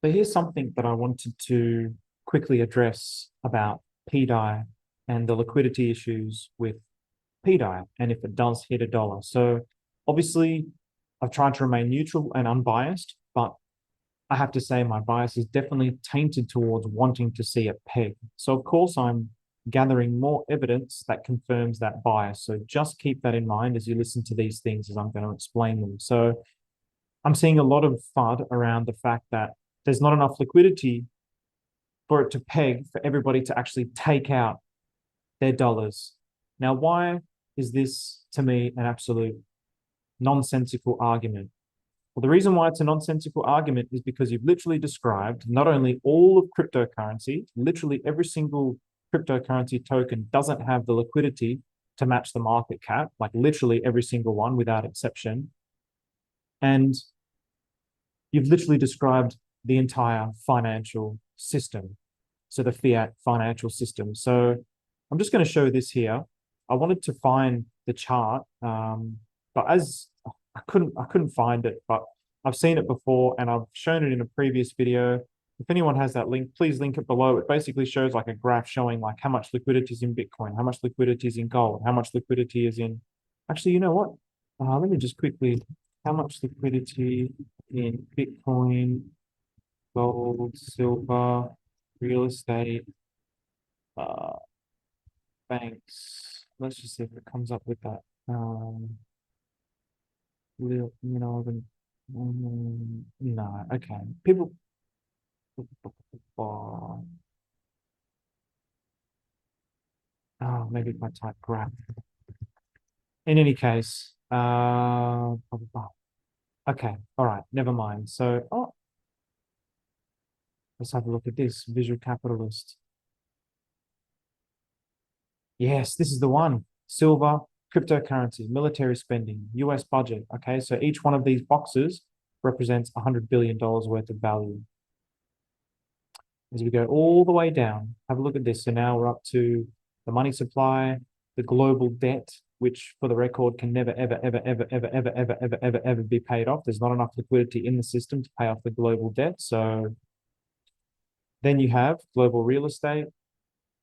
So here's something that I wanted to quickly address about pDAI and the liquidity issues with pDAI and if it does hit a dollar. So obviously, I've tried to remain neutral and unbiased, but I have to say my bias is definitely tainted towards wanting to see it peg. So of course, I'm gathering more evidence that confirms that bias. So just keep that in mind as you listen to these things as I'm going to explain them. So I'm seeing a lot of FUD around the fact that there's not enough liquidity for it to peg for everybody to actually take out their dollars. Now, why is this to me an absolute nonsensical argument? Well, the reason why it's a nonsensical argument is because you've literally described not only all of cryptocurrency, literally every single cryptocurrency token doesn't have the liquidity to match the market cap, like literally every single one without exception. And you've literally described the entire financial system. So the fiat financial system. So I'm just going to show this here. I wanted to find the chart, but as I couldn't find it, but I've seen it before and I've shown it in a previous video. If anyone has that link, please link it below. It basically shows like a graph showing like how much liquidity is in Bitcoin, how much liquidity is in gold, how much liquidity is in. Actually, you know what? Let me just quickly. How much liquidity in Bitcoin, gold, silver, real estate, uh, banks. Let's just see if it comes up with that. No, okay. People, oh, maybe if I type graph. In any case, okay, all right, never mind. So, let's have a look at this visual capitalist. Yes, this is the one. Silver, cryptocurrency, military spending, US budget. Okay, so each one of these boxes represents $100 billion worth of value. As we go all the way down, have a look at this. So now we're up to the money supply, the global debt, which for the record can never, ever, ever, ever, ever, ever, ever, ever, ever, ever be paid off. There's not enough liquidity in the system to pay off the global debt. So then you have global real estate,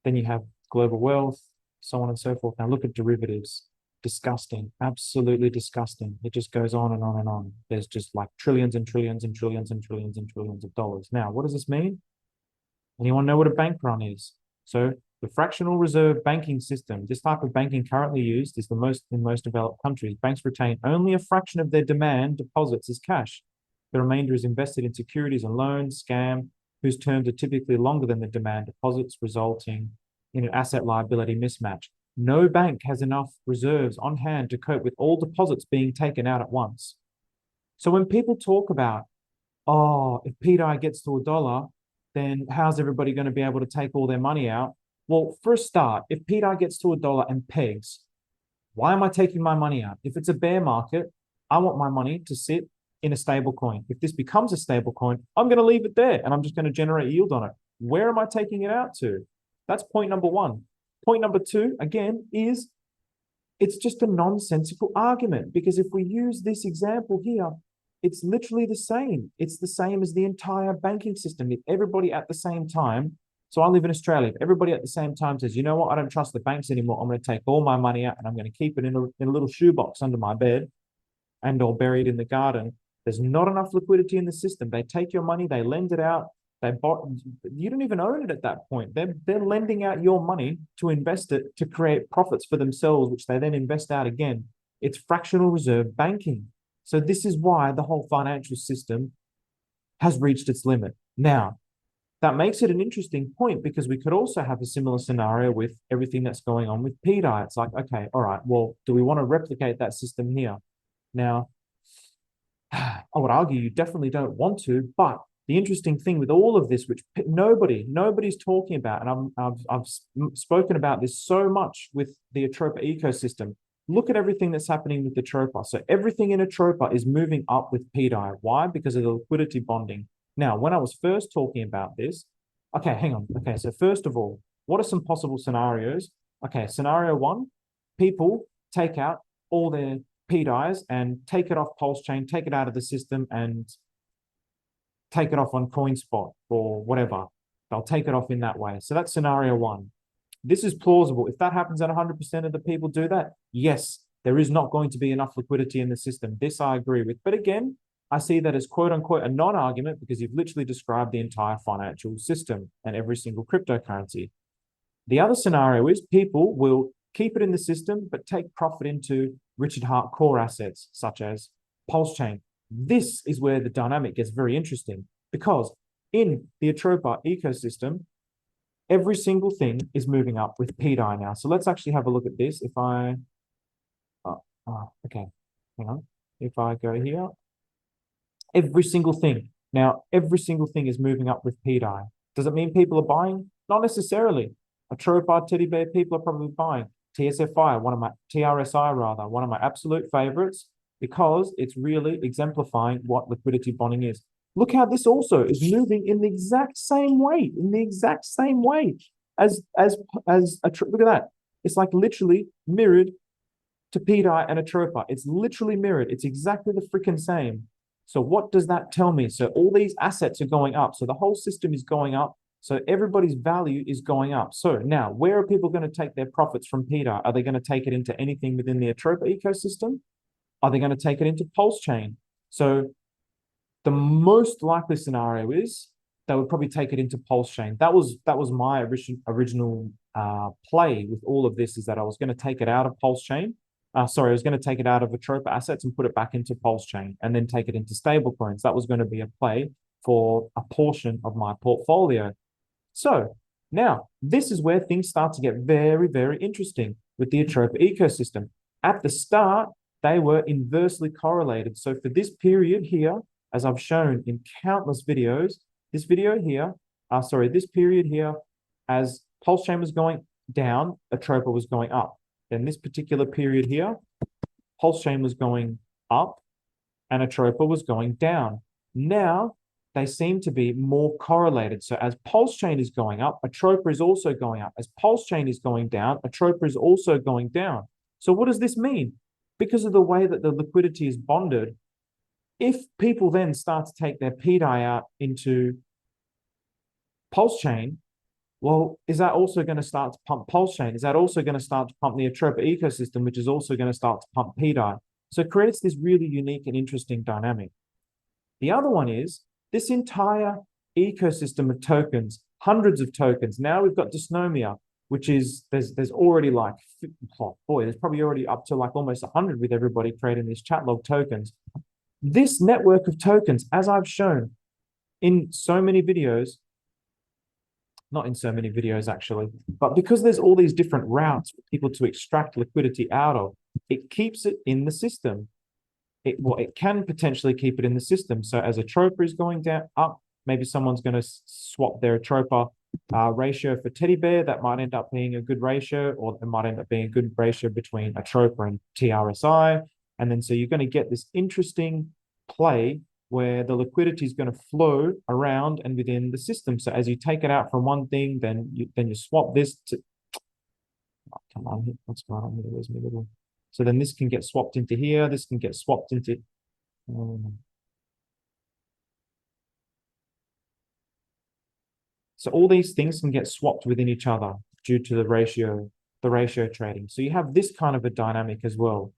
then you have global wealth, so on and so forth. Now look at derivatives. Disgusting, absolutely disgusting. It just goes on and on and on. There's just like trillions and trillions and trillions and trillions and trillions of dollars. Now, what does this mean? Anyone know what a bank run is? So the fractional reserve banking system, this type of banking currently used is the most in most developed countries. Banks retain only a fraction of their demand deposits as cash. The remainder is invested in securities and loans, scam, whose terms are typically longer than the demand deposits, resulting in an asset liability mismatch. No bank has enough reserves on hand to cope with all deposits being taken out at once. So when people talk about, oh, if pDAI gets to a dollar, then how's everybody going to be able to take all their money out? Well, for a start, if pDAI gets to a dollar and pegs, why am I taking my money out? If it's a bear market, I want my money to sit in a stable coin. If this becomes a stable coin, I'm going to leave it there and I'm just going to generate yield on it. Where am I taking it out to? That's point number one. Point number two, again, is it's just a nonsensical argument because if we use this example here, it's literally the same. It's the same as the entire banking system. If everybody at the same time, so I live in Australia, if everybody at the same time says, you know what, I don't trust the banks anymore, I'm going to take all my money out and I'm going to keep it in a little shoebox under my bed and or buried in the garden. There's not enough liquidity in the system. They take your money, they lend it out, they bought, you don't even own it at that point. They're lending out your money to invest it to create profits for themselves, which they then invest out again. It's fractional reserve banking. So this is why the whole financial system has reached its limit. Now, that makes it an interesting point because we could also have a similar scenario with everything that's going on with pDAI. It's like, okay, all right, well, do we want to replicate that system here? Now, I would argue you definitely don't want to, but the interesting thing with all of this, which nobody's talking about, and I've spoken about this so much with the Atropa ecosystem. Look at everything that's happening with Atropa. So everything in Atropa is moving up with pDAI. Why? Because of the liquidity bonding. Now, when I was first talking about this, okay, hang on. Okay, so first of all, what are some possible scenarios? Okay, scenario one, people take out all their pDAIs and take it off Pulse Chain, take it out of the system and take it off on CoinSpot or whatever. They'll take it off in that way. So that's scenario one. This is plausible. If that happens and 100% of the people do that, yes, there is not going to be enough liquidity in the system. This I agree with. But again, I see that as quote unquote a non-argument because you've literally described the entire financial system and every single cryptocurrency. The other scenario is people will keep it in the system, but take profit into Richard Heart core assets, such as Pulse Chain. This is where the dynamic gets very interesting because in the Atropa ecosystem, every single thing is moving up with pDAI now. So let's actually have a look at this. If I, okay, hang on. If I go here, every single thing. Now, every single thing is moving up with pDAI. Does it mean people are buying? Not necessarily. Atropa Teddy Bear people are probably buying. TRSI, one of my absolute favorites, because it's really exemplifying what liquidity bonding is. Look how this also is moving in the exact same way, as look at that. It's like literally mirrored to pDAI and Atropa. It's literally mirrored. It's exactly the freaking same. So what does that tell me? So all these assets are going up. So the whole system is going up. So everybody's value is going up. So now, where are people going to take their profits from pDAI? Are they going to take it into anything within the Atropa ecosystem? Are they going to take it into Pulse Chain? So the most likely scenario is they would probably take it into Pulse Chain. That was my original play with all of this, is that I was going to take it out of Pulse Chain. I was going to take it out of Atropa assets and put it back into Pulse Chain and then take it into stable coins. That was going to be a play for a portion of my portfolio. So now this is where things start to get very, very interesting with the Atropa ecosystem. At the start, they were inversely correlated. So for this period here, as I've shown in countless videos, this period here, as Pulse Chain was going down, Atropa was going up. Then this particular period here, Pulse Chain was going up and Atropa was going down. Now, they seem to be more correlated. So as Pulse Chain is going up, Atropa is also going up. As Pulse Chain is going down, Atropa is also going down. So what does this mean? Because of the way that the liquidity is bonded, if people then start to take their pDAI out into Pulse Chain, well, is that also going to start to pump Pulse Chain? Is that also going to start to pump the Atropa ecosystem, which is also going to start to pump pDAI? So it creates this really unique and interesting dynamic. The other one is this entire ecosystem of tokens, hundreds of tokens. Now we've got dysnomia, which is, there's already like, oh boy, there's probably already up to like almost 100 with everybody creating these chat log tokens. This network of tokens, as I've shown in so many videos, not in so many videos actually, but because there's all these different routes for people to extract liquidity out of, it keeps it in the system. It can potentially keep it in the system. So as Atropa is going down up, maybe someone's going to swap their Atropa ratio for Teddy Bear. That might end up being a good ratio, or it might end up being a good ratio between Atropa and TRSI. And then so you're going to get this interesting play where the liquidity is going to flow around and within the system. So as you take it out from one thing, then you swap this to, oh, come on, what's going on here? Where's my little? So then this can get swapped into here. This can get swapped into. So all these things can get swapped within each other due to the ratio trading. So you have this kind of a dynamic as well.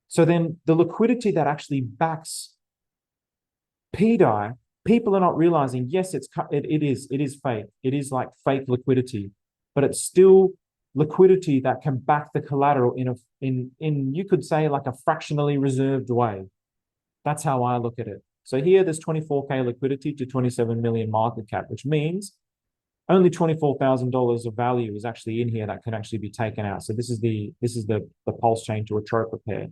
So then the liquidity that actually backs pDAI, people are not realizing, yes, it is fake. It is like fake liquidity, but it's still liquidity that can back the collateral in you could say like a fractionally reserved way. That's how I look at it. So here there's 24K liquidity to 27 million market cap, which means only $24,000 of value is actually in here that can actually be taken out. So this is the Pulse Chain to Atropa pair.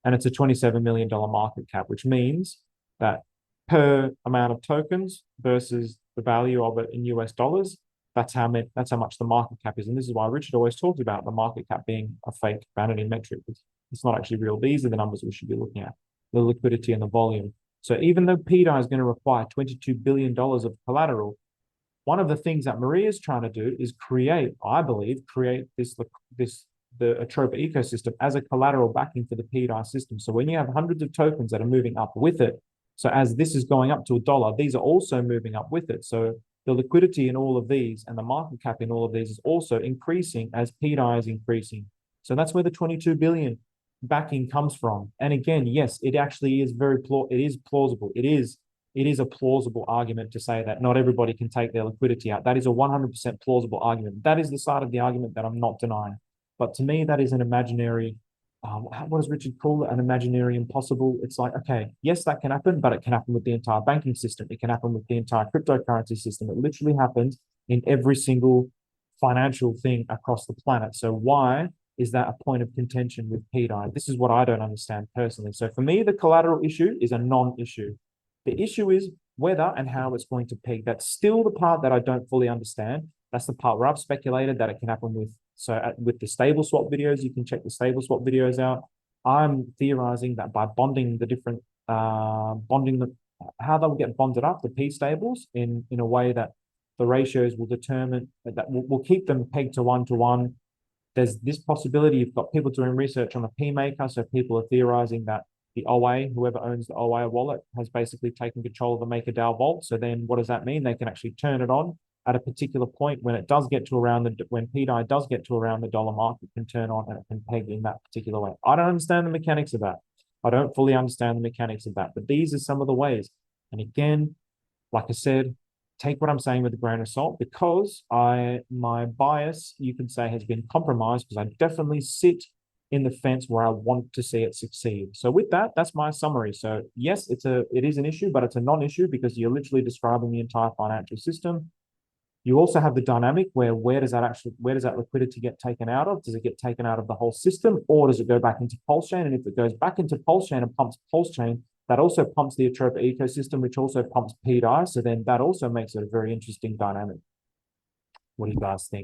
And it's a $27 million market cap, which means that per amount of tokens versus the value of it in US dollars, that's how much the market cap is. And this is why Richard always talks about the market cap being a fake vanity metric. It's not actually real. These are the numbers we should be looking at, the liquidity and the volume. So even though pDAI is going to require $22 billion of collateral, one of the things that Maria is trying to do is create the Atropa ecosystem as a collateral backing for the pDAI system. So when you have hundreds of tokens that are moving up with it, So as this is going up to $1, these are also moving up with it. So the liquidity in all of these and the market cap in all of these is also increasing as pDAI is increasing. So that's where the 22 billion backing comes from. And again, yes, it actually is plausible. It is a plausible argument to say that not everybody can take their liquidity out. That is a 100% plausible argument. That is the side of the argument that I'm not denying. But to me, that is an imaginary, what does Richard call it? An imaginary impossible. It's like, okay, yes, that can happen, but it can happen with the entire banking system. It can happen with the entire cryptocurrency system. It literally happens in every single financial thing across the planet. So why is that a point of contention with pDAI? This is what I don't understand personally. So for me, the collateral issue is a non-issue. The issue is whether and how it's going to peg. That's still the part that I don't fully understand. That's the part where I've speculated that it can happen with. So with the stable swap videos, you can check the stable swap videos out. I'm theorizing that by bonding the different how they'll get bonded up, the pStables, in a way that the ratios will determine that will keep them pegged to 1-to-1. There's this possibility. You've got people doing research on a P maker, so people are theorizing that the OA, whoever owns the OA wallet, has basically taken control of the MakerDAO vault. So then what does that mean? They can actually turn it on at a particular point when it does get to when pDAI does get to around the dollar mark, it can turn on and it can peg in that particular way. I don't understand the mechanics of that. I don't fully understand the mechanics of that, but these are some of the ways. And again, like I said, take what I'm saying with a grain of salt, because my bias, you can say, has been compromised, because I definitely sit in the fence where I want to see it succeed. So with that, that's my summary. So yes, it is an issue, but it's a non-issue because you're literally describing the entire financial system. You also have the dynamic where does that liquidity get taken out of? Does it get taken out of the whole system, or does it go back into Pulse Chain? And if it goes back into Pulse Chain and pumps Pulse Chain, that also pumps the Atropa ecosystem, which also pumps pDAI. So then that also makes it a very interesting dynamic. What do you guys think?